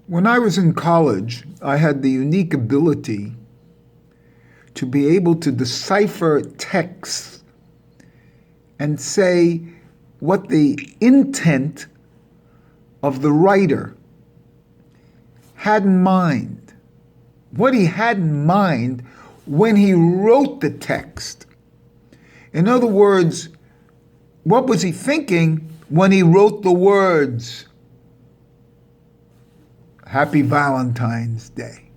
When I was in college, I had the unique ability to be able to decipher texts and say what the intent of the writer had in mind, what he had in mind when he wrote the text. In other words, what was he thinking when he wrote the words, Happy Valentine's Day?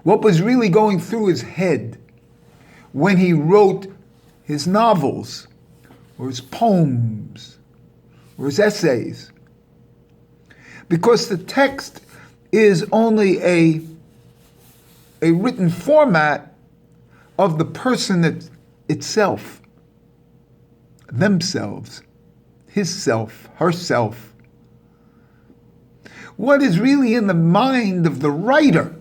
What was really going through his head when he wrote his novels or his poems or his essays? Because the text is only a written format of the person itself, themselves, his self, herself. What is really in the mind of the writer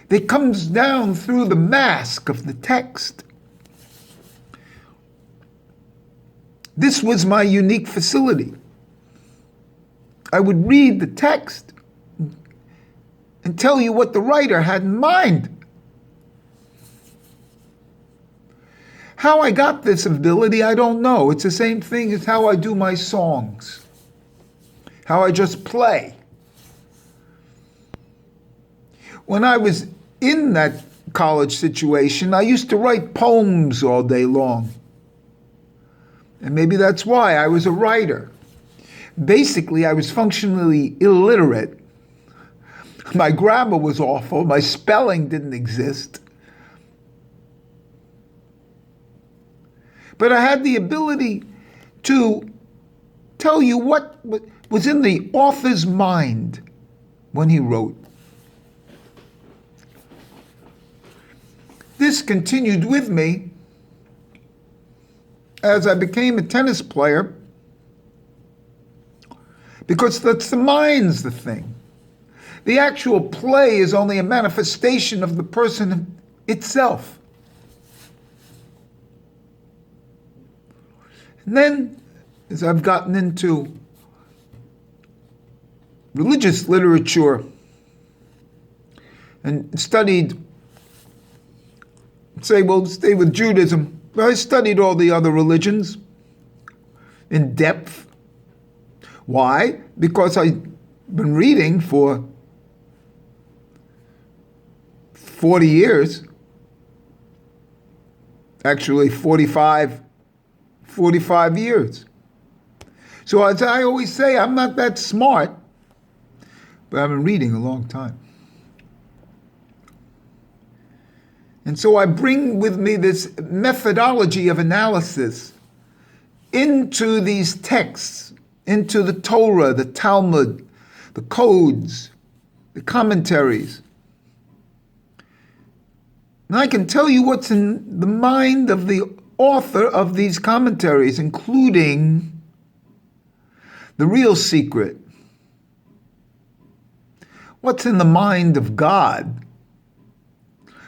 that comes down through the mask of the text. This was my unique facility. I would read the text and tell you what the writer had in mind. How I got this ability, I don't know. It's the same thing as how I do my songs, how I just play. When I was in that college situation, I used to write poems all day long. And maybe that's why I was a writer. Basically, I was functionally illiterate. My grammar was awful. My spelling didn't exist. But I had the ability to tell you what was in the author's mind when he wrote. This continued with me as I became a tennis player, because that's the mind's the thing. The actual play is only a manifestation of the person itself. And then, as I've gotten into religious literature and studied, we'll stay with Judaism, but I studied all the other religions in depth. Why? Because I've been reading for 40 years, actually 45 years. So as I always say, I'm not that smart, but I've been reading a long time. And so I bring with me this methodology of analysis into these texts, into the Torah, the Talmud, the codes, the commentaries. And I can tell you what's in the mind of the author of these commentaries, including the real secret. What's in the mind of God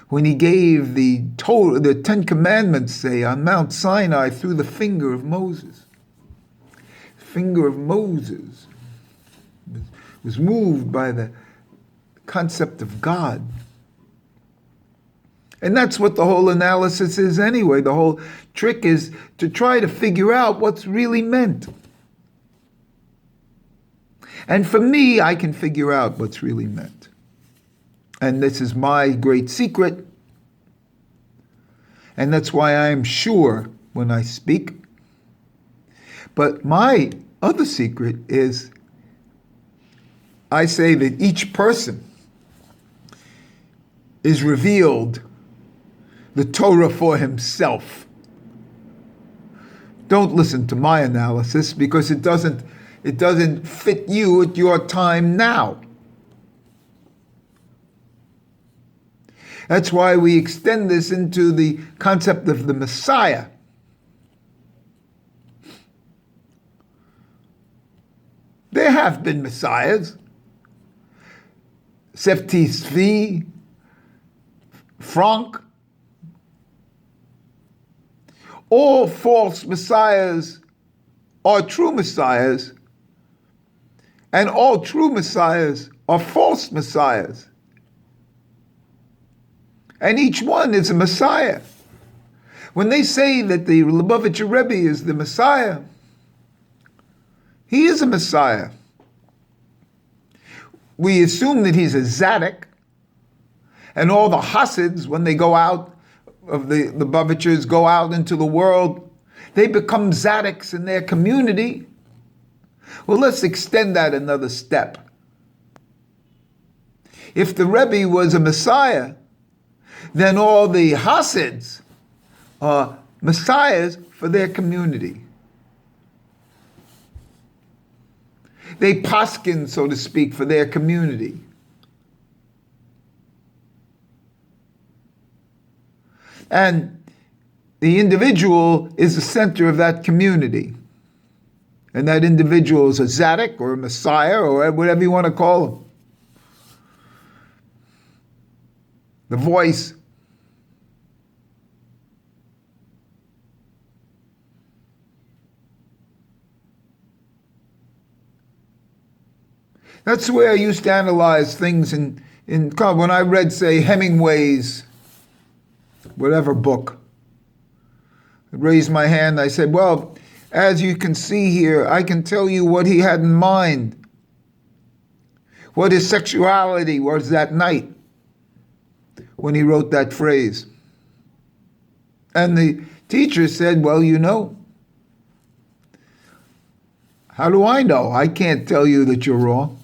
when he gave the Torah, the Ten Commandments, say, on Mount Sinai through the finger of Moses. The finger of Moses was moved by the concept of God. And that's what the whole analysis is anyway. The whole trick is to try to figure out what's really meant. And for me, I can figure out what's really meant. And this is my great secret. And that's why I am sure when I speak. But my other secret is I say that each person is revealed the Torah for himself. Don't listen to my analysis because it doesn't fit you at your time now. That's why we extend this into the concept of the Messiah. There have been messiahs. Sefti Tzvi, Frank. All false messiahs are true messiahs And all true messiahs are false messiahs. And each one is a messiah. When they say that the Lubavitcher Rebbe is the messiah, he is a messiah. We assume that he's a Zadok, and all the Hasids, when they go out of the Lubavitchers, go out into the world, they become Zadoks in their community. Well, let's extend that another step. If the Rebbe was a messiah, then all the Hasids are messiahs for their community. They paskin, so to speak, for their community. And the individual is the center of that community. And that individual is a Zadok or a Messiah or whatever you want to call him. The voice. That's the way I used to analyze things in when I read, say, Hemingway's whatever book. I raised my hand, I said, well, as you can see here, I can tell you what he had in mind, what his sexuality was that night when he wrote that phrase. And the teacher said, well, you know, how do I know? I can't tell you that you're wrong.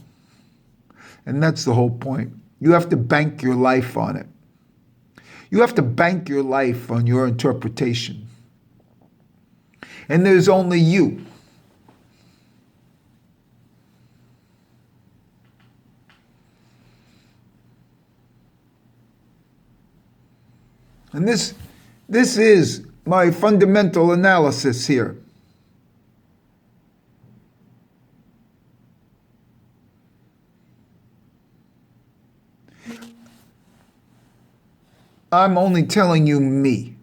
And that's the whole point. You have to bank your life on it. You have to bank your life on your interpretation. And there's only you. And this is my fundamental analysis here. I'm only telling you me.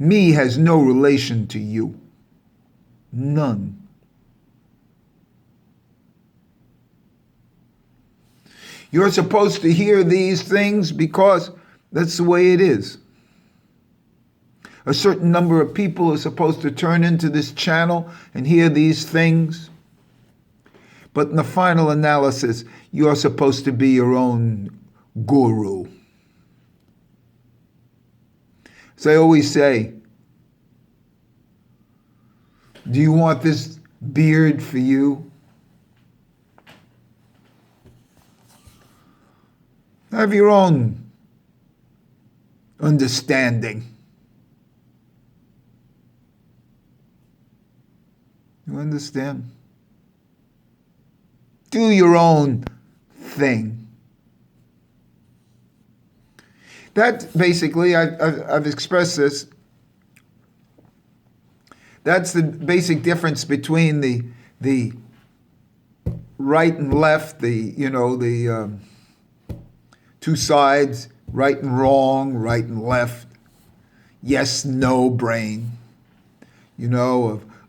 Me has no relation to you. None. You're supposed to hear these things because that's the way it is. A certain number of people are supposed to turn into this channel and hear these things. But in the final analysis, you're supposed to be your own guru. As I always say, do you want this beard for you? Have your own understanding. You understand? Do your own thing. That basically, I've expressed this. That's the basic difference between the right and left, the two sides, right and wrong, right and left, yes, no brain,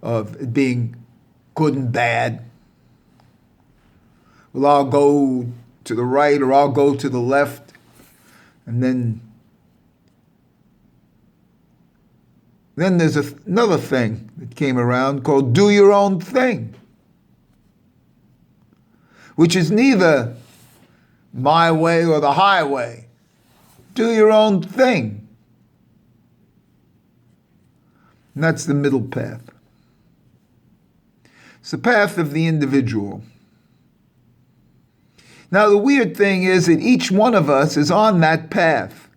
of it being good and bad. Well, I'll go to the right or I'll go to the left. And then there's another thing that came around called do your own thing, which is neither my way or the highway. Do your own thing. And that's the middle path. It's the path of the individual. Now, the weird thing is that each one of us is on that path.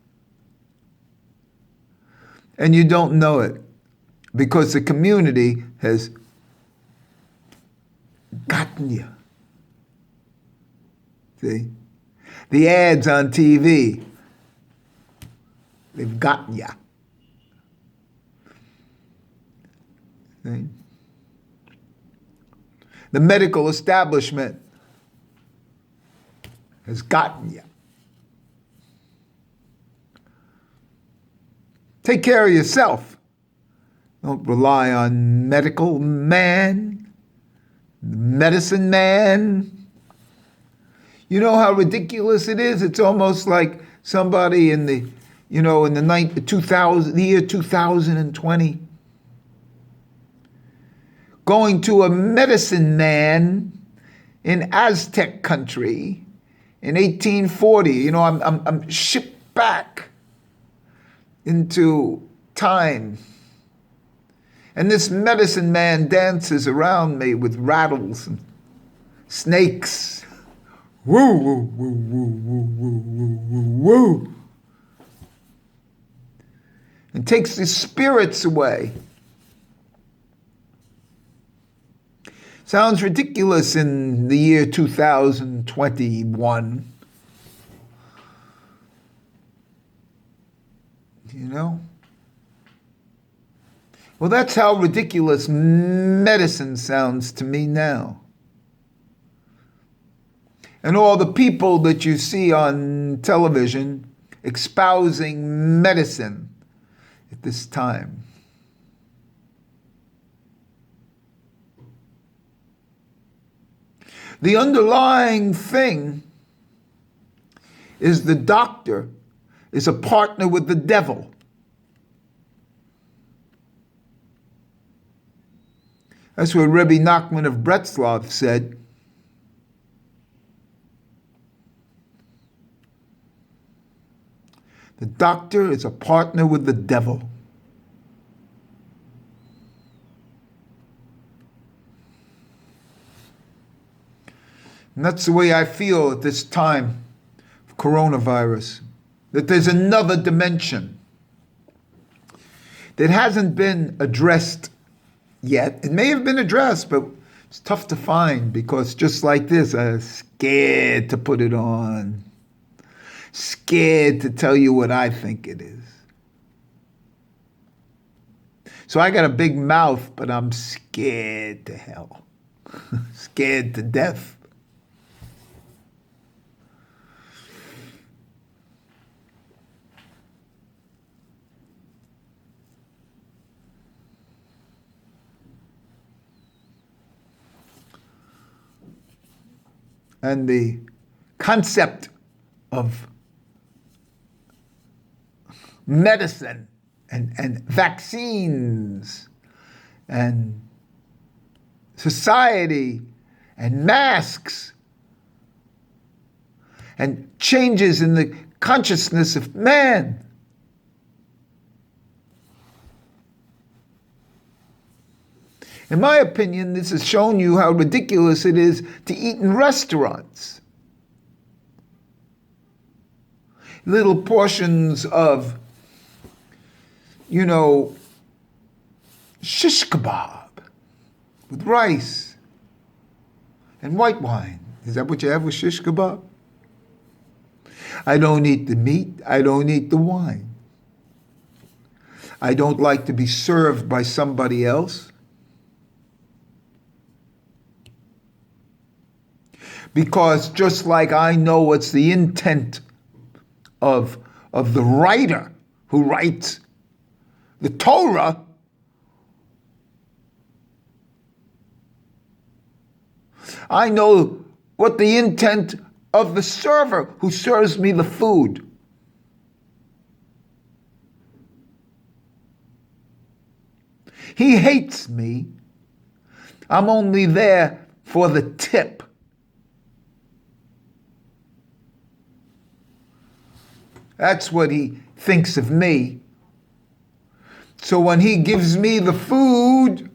And you don't know it because the community has gotten you. See? The ads on TV, they've gotten you. See? The medical establishment has gotten you. Take care of yourself. Don't rely on medical man. medicine man. You know how ridiculous it is? It's almost like somebody in the, in the year 2020, going to a medicine man in Aztec country in 1840. I'm shipped back into time. And this medicine man dances around me with rattles and snakes. Woo, woo, woo, woo, woo, woo, woo, woo, woo. And takes the spirits away. Sounds ridiculous in the year 2021. Well, that's how ridiculous medicine sounds to me now. And all the people that you see on television espousing medicine at this time. The underlying thing is the doctor is a partner with the devil. That's what Rebbe Nachman of Breslov said. The doctor is a partner with the devil. And that's the way I feel at this time of coronavirus, that there's another dimension that hasn't been addressed yet. It may have been addressed, but it's tough to find because just like this, I'm scared to put it on. Scared to tell you what I think it is. So I got a big mouth, but I'm scared to hell. Scared to death. And the concept of medicine and vaccines and society and masks and changes in the consciousness of man. In my opinion, this has shown you how ridiculous it is to eat in restaurants. Little portions of, shish kebab with rice and white wine. Is that what you have with shish kebab? I don't eat the meat. I don't eat the wine. I don't like to be served by somebody else. Because just like I know what's the intent of the writer who writes the Torah, I know what the intent of the server who serves me the food. He hates me. I'm only there for the tip. That's what he thinks of me. So when he gives me the food,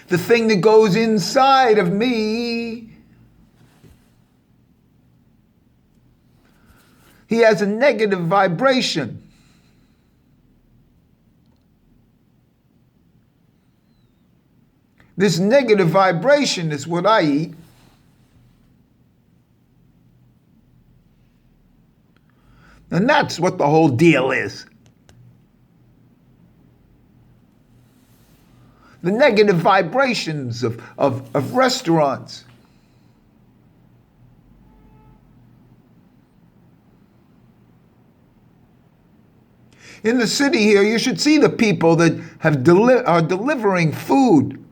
the thing that goes inside of me, he has a negative vibration. This negative vibration is what I eat. And that's what the whole deal is. The negative vibrations of restaurants. In the city here, you should see the people that are delivering food.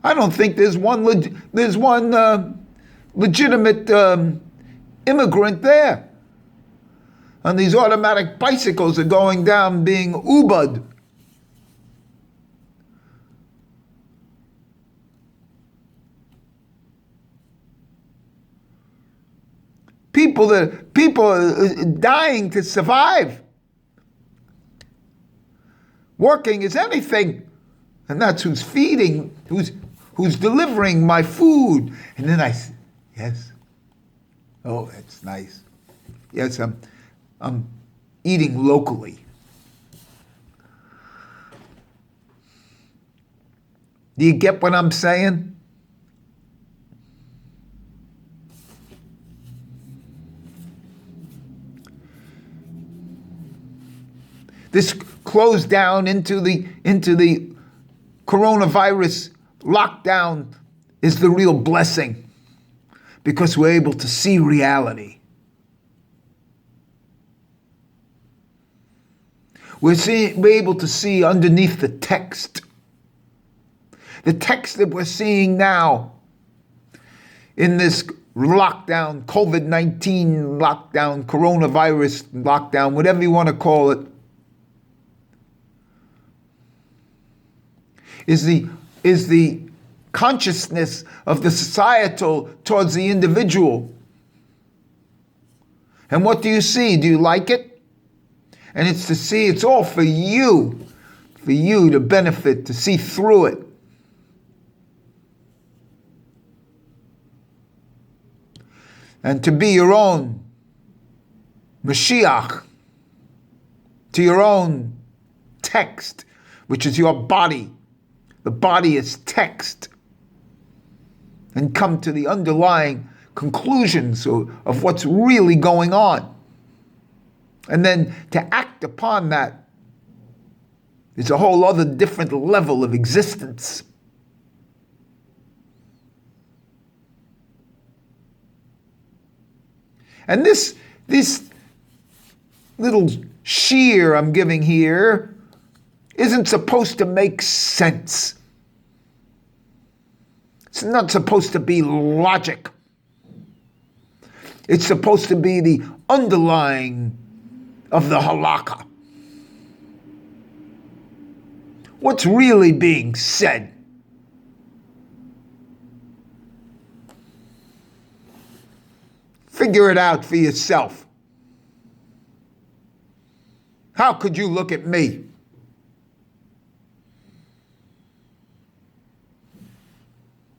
I don't think there's one legitimate immigrant there. And these automatic bicycles are going down being Ubud. People are dying to survive. Working is anything, and that's who's feeding, who's delivering my food. And then yes, oh, that's nice. Yes, I'm eating locally. Do you get what I'm saying? This closed down into the coronavirus lockdown is the real blessing, because we're able to see reality. We're able to see underneath the text. The text that we're seeing now in this lockdown, COVID-19 lockdown, coronavirus lockdown, whatever you want to call it, is the consciousness of the societal towards the individual. And what do you see? Do you like it? And it's to see it's all for you to benefit, to see through it. And to be your own Mashiach, to your own text, which is your body. The body is text. And come to the underlying conclusions of what's really going on. And then to act upon that is a whole other different level of existence. And this little sheer I'm giving here isn't supposed to make sense. It's not supposed to be logic. It's supposed to be the underlying of the halakha. What's really being said? Figure it out for yourself. How could you look at me